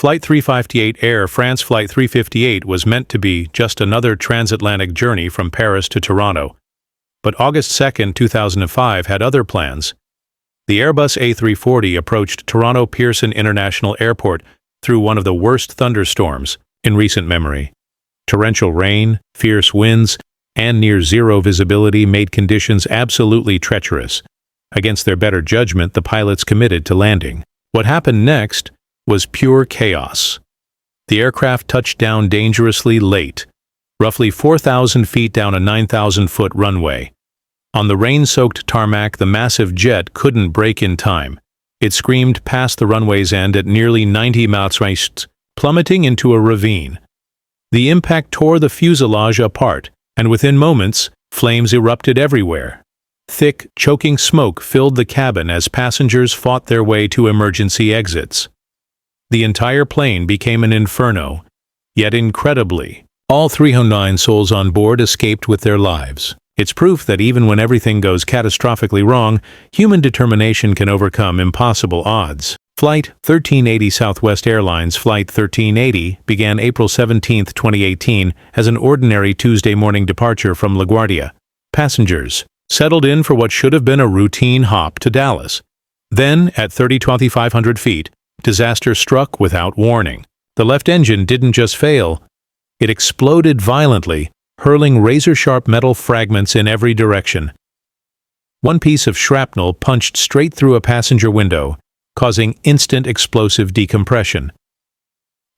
Flight 358 Air France Flight 358 was meant to be just another transatlantic journey from Paris to Toronto. But August 2, 2005 had other plans. The Airbus A340 approached Toronto Pearson International Airport through one of the worst thunderstorms in recent memory. Torrential rain, fierce winds, and near-zero visibility made conditions absolutely treacherous. Against their better judgment, the pilots committed to landing. What happened next was pure chaos. The aircraft touched down dangerously late, roughly 4,000 feet down a 9,000-foot runway. On the rain-soaked tarmac, the massive jet couldn't brake in time. It screamed past the runway's end at nearly 90 miles, plummeting into a ravine. The impact tore the fuselage apart, and within moments, flames erupted everywhere. Thick, choking smoke filled the cabin as passengers fought their way to emergency exits. The entire plane became an inferno, yet incredibly, all 309 souls on board escaped with their lives. It's proof that even when everything goes catastrophically wrong, human determination can overcome impossible odds. Flight 1380 Southwest Airlines Flight 1380 began April 17, 2018 as an ordinary Tuesday morning departure from LaGuardia. Passengers settled in for what should have been a routine hop to Dallas. Then, at 30,500 feet, disaster struck without warning. The left engine didn't just fail, it exploded violently, hurling razor-sharp metal fragments in every direction. One piece of shrapnel punched straight through a passenger window, causing instant explosive decompression.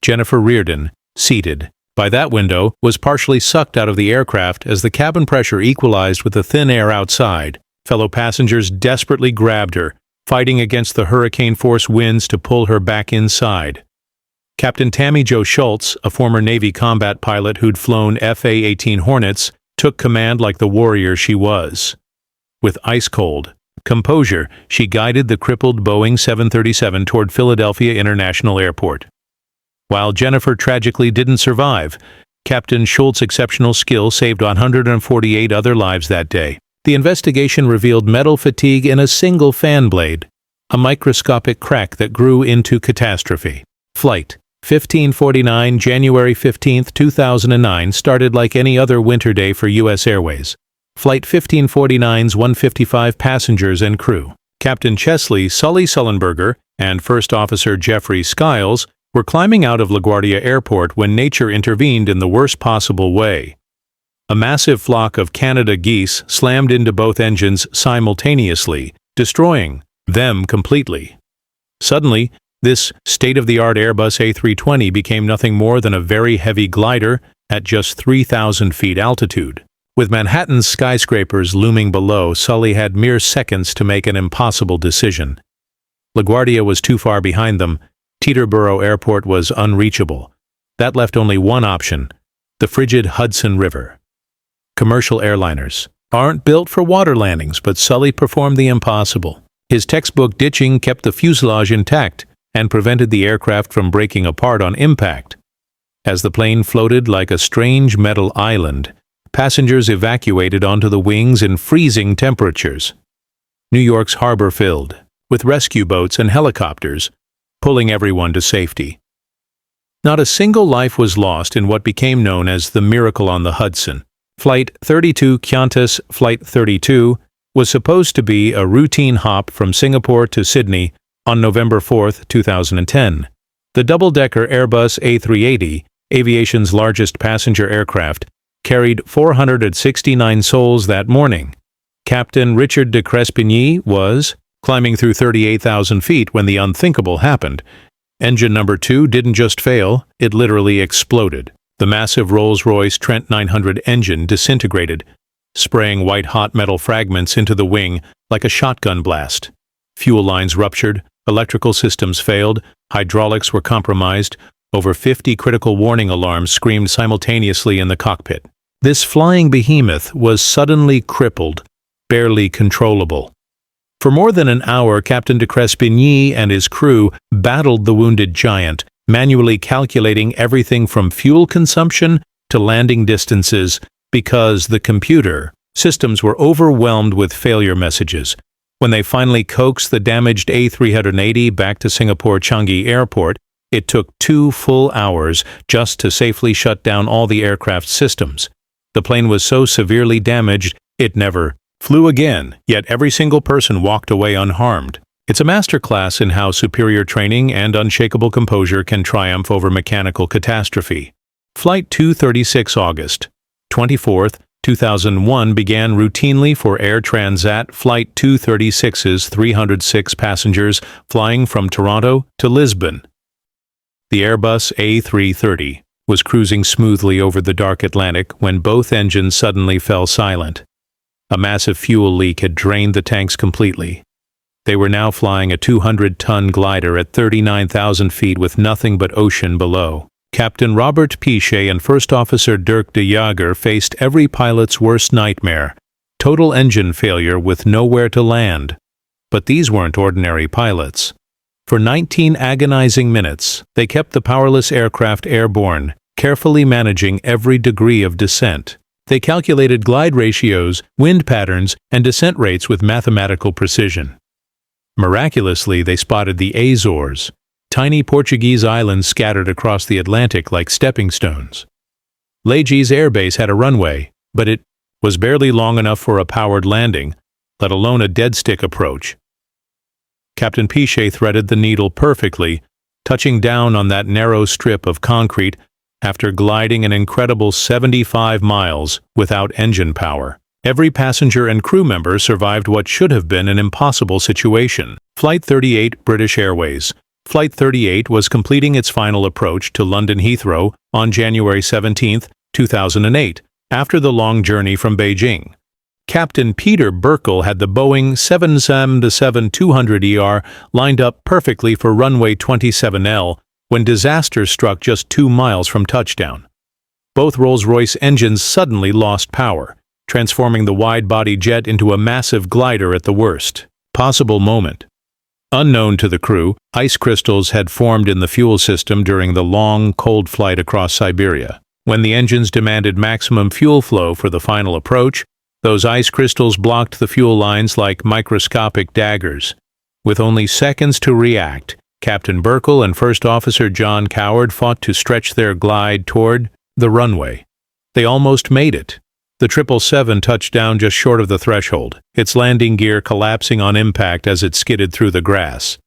Jennifer Reardon, seated by that window, was partially sucked out of the aircraft as the cabin pressure equalized with the thin air outside. Fellow passengers desperately grabbed her, fighting against the hurricane-force winds to pull her back inside. Captain Tammy Jo Schultz, a former Navy combat pilot who'd flown FA-18 Hornets, took command like the warrior she was. With ice-cold composure, she guided the crippled Boeing 737 toward Philadelphia International Airport. While Jennifer tragically didn't survive, Captain Schultz's exceptional skill saved 148 other lives that day. The investigation revealed metal fatigue in a single fan blade, a microscopic crack that grew into catastrophe. Flight 1549, January 15, 2009, started like any other winter day for U.S. Airways. Flight 1549's 155 passengers and crew, Captain Chesley Sully Sullenberger and First Officer Jeffrey Skiles, were climbing out of LaGuardia Airport when nature intervened in the worst possible way. A massive flock of Canada geese slammed into both engines simultaneously, destroying them completely. Suddenly, this state-of-the-art Airbus A320 became nothing more than a very heavy glider at just 3,000 feet altitude. With Manhattan's skyscrapers looming below, Sully had mere seconds to make an impossible decision. LaGuardia was too far behind them. Teterboro Airport was unreachable. That left only one option: the frigid Hudson River. Commercial airliners aren't built for water landings, but Sully performed the impossible. His textbook ditching kept the fuselage intact and prevented the aircraft from breaking apart on impact. As the plane floated like a strange metal island, passengers evacuated onto the wings in freezing temperatures. New York's harbor filled, with rescue boats and helicopters, pulling everyone to safety. Not a single life was lost in what became known as the Miracle on the Hudson. Flight 32 Qantas Flight 32 was supposed to be a routine hop from Singapore to Sydney on November 4, 2010. The double-decker Airbus A380, aviation's largest passenger aircraft, carried 469 souls that morning. Captain Richard de Crespigny was climbing through 38,000 feet when the unthinkable happened. Engine number 2 didn't just fail, it literally exploded. The massive Rolls-Royce Trent 900 engine disintegrated, spraying white-hot metal fragments into the wing like a shotgun blast. Fuel lines ruptured, electrical systems failed, hydraulics were compromised, over 50 critical warning alarms screamed simultaneously in the cockpit. This flying behemoth was suddenly crippled, barely controllable. For more than an hour, Captain de Crespigny and his crew battled the wounded giant, manually calculating everything from fuel consumption to landing distances because the computer systems were overwhelmed with failure messages. When they finally coaxed the damaged A380 back to Singapore Changi Airport, It took 2 full hours just to safely shut down all the aircraft's systems. The plane was so severely damaged, it never flew again, yet every single person walked away unharmed. It's a masterclass in how superior training and unshakable composure can triumph over mechanical catastrophe. Flight 236 August 24th, 2001 began routinely for Air Transat Flight 236's 306 passengers flying from Toronto to Lisbon. The Airbus A330 was cruising smoothly over the dark Atlantic when both engines suddenly fell silent. A massive fuel leak had drained the tanks completely. They were now flying a 200-ton glider at 39,000 feet with nothing but ocean below. Captain Robert Pichet and First Officer Dirk de Jager faced every pilot's worst nightmare: total engine failure with nowhere to land. But these weren't ordinary pilots. For 19 agonizing minutes, they kept the powerless aircraft airborne, carefully managing every degree of descent. They calculated glide ratios, wind patterns, and descent rates with mathematical precision. Miraculously, they spotted the Azores, tiny Portuguese islands scattered across the Atlantic like stepping stones. Legis Air Base had a runway, but it was barely long enough for a powered landing, let alone a dead-stick approach. Captain Pichet threaded the needle perfectly, touching down on that narrow strip of concrete after gliding an incredible 75 miles without engine power. Every passenger and crew member survived what should have been an impossible situation. Flight 38 British Airways. Flight 38 was completing its final approach to London Heathrow on January 17, 2008, after the long journey from Beijing. Captain Peter Burkle had the Boeing 777-200ER lined up perfectly for runway 27L when disaster struck just 2 miles from touchdown. Both Rolls-Royce engines suddenly lost power, transforming the wide-body jet into a massive glider at the worst possible moment. Unknown to the crew, ice crystals had formed in the fuel system during the long, cold flight across Siberia. When the engines demanded maximum fuel flow for the final approach, those ice crystals blocked the fuel lines like microscopic daggers. With only seconds to react, Captain Burkle and First Officer John Coward fought to stretch their glide toward the runway. They almost made it. The 777 touched down just short of the threshold, its landing gear collapsing on impact as it skidded through the grass.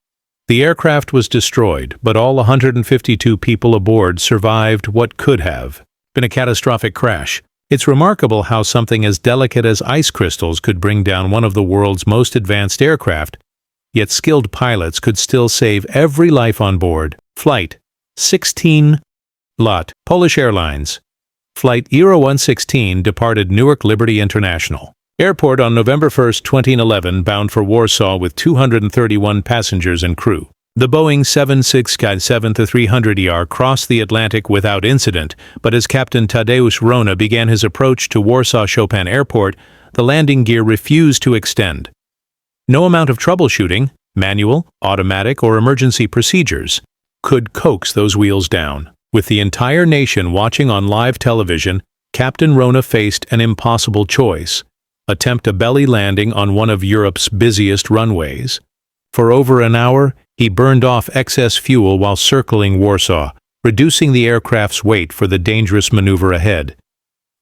The aircraft was destroyed, but all 152 people aboard survived what could have been a catastrophic crash. It's remarkable how something as delicate as ice crystals could bring down one of the world's most advanced aircraft, yet skilled pilots could still save every life on board. Flight 16 LOT, Polish Airlines. Flight 0116 departed Newark Liberty International Airport on November 1, 2011, bound for Warsaw with 231 passengers and crew. The Boeing 767-300ER crossed the Atlantic without incident, but as Captain Tadeusz Rona began his approach to Warsaw Chopin Airport, the landing gear refused to extend. No amount of troubleshooting, manual, automatic, or emergency procedures could coax those wheels down. With the entire nation watching on live television, Captain Rona faced an impossible choice: attempt a belly landing on one of Europe's busiest runways. For over an hour, he burned off excess fuel while circling Warsaw, reducing the aircraft's weight for the dangerous maneuver ahead.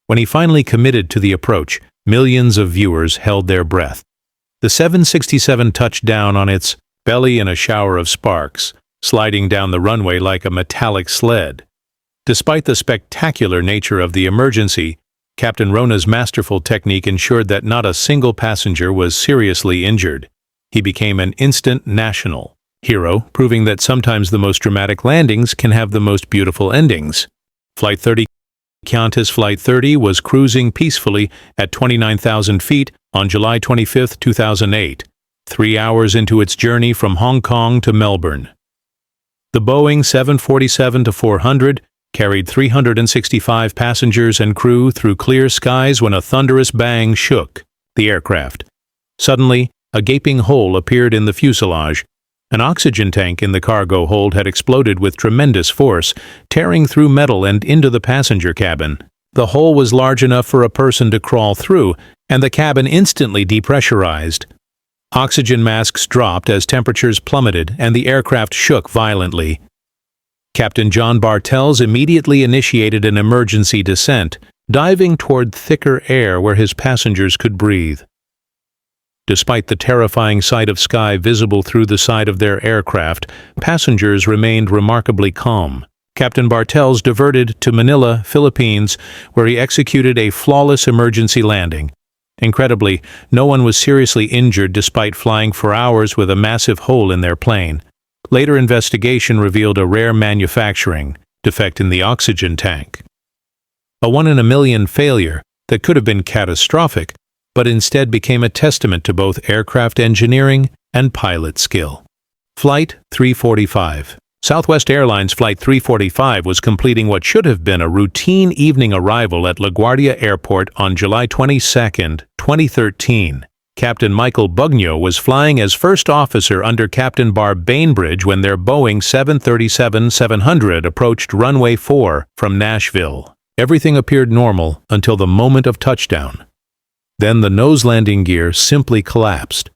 When he finally committed to the approach, millions of viewers held their breath. The 767 touched down on its belly in a shower of sparks, sliding down the runway like a metallic sled. Despite the spectacular nature of the emergency, Captain Rona's masterful technique ensured that not a single passenger was seriously injured. He became an instant national hero, proving that sometimes the most dramatic landings can have the most beautiful endings. Flight 30 Qantas Flight 30 was cruising peacefully at 29,000 feet on July 25, 2008, 3 hours into its journey from Hong Kong to Melbourne. The Boeing 747-400 carried 365 passengers and crew through clear skies when a thunderous bang shook the aircraft. Suddenly, a gaping hole appeared in the fuselage. An oxygen tank in the cargo hold had exploded with tremendous force, tearing through metal and into the passenger cabin. The hole was large enough for a person to crawl through, and the cabin instantly depressurized. Oxygen masks dropped as temperatures plummeted and the aircraft shook violently. Captain John Bartels immediately initiated an emergency descent, diving toward thicker air where his passengers could breathe. Despite the terrifying sight of sky visible through the side of their aircraft, passengers remained remarkably calm. Captain Bartels diverted to Manila, Philippines, where he executed a flawless emergency landing. Incredibly, no one was seriously injured despite flying for hours with a massive hole in their plane. Later investigation revealed a rare manufacturing defect in the oxygen tank. A one-in-a-million failure that could have been catastrophic, but instead became a testament to both aircraft engineering and pilot skill. Flight 345. Southwest Airlines Flight 345 was completing what should have been a routine evening arrival at LaGuardia Airport on July 22, 2013. Captain Michael Bugno was flying as first officer under Captain Barb Bainbridge when their Boeing 737-700 approached runway 4 from Nashville. Everything appeared normal until the moment of touchdown. Then the nose landing gear simply collapsed.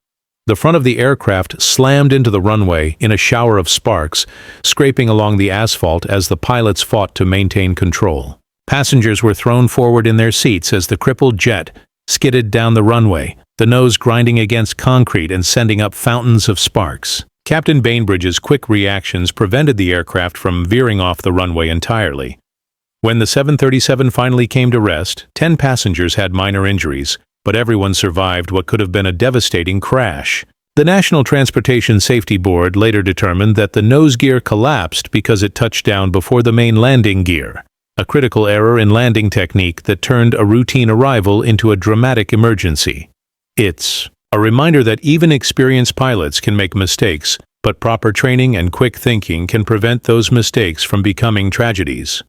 The front of the aircraft slammed into the runway in a shower of sparks, scraping along the asphalt as the pilots fought to maintain control. Passengers were thrown forward in their seats as the crippled jet skidded down the runway, the nose grinding against concrete and sending up fountains of sparks. Captain Bainbridge's quick reactions prevented the aircraft from veering off the runway entirely. When the 737 finally came to rest, 10 passengers had minor injuries, but everyone survived what could have been a devastating crash. The National Transportation Safety Board later determined that the nose gear collapsed because it touched down before the main landing gear, a critical error in landing technique that turned a routine arrival into a dramatic emergency. It's a reminder that even experienced pilots can make mistakes, but proper training and quick thinking can prevent those mistakes from becoming tragedies.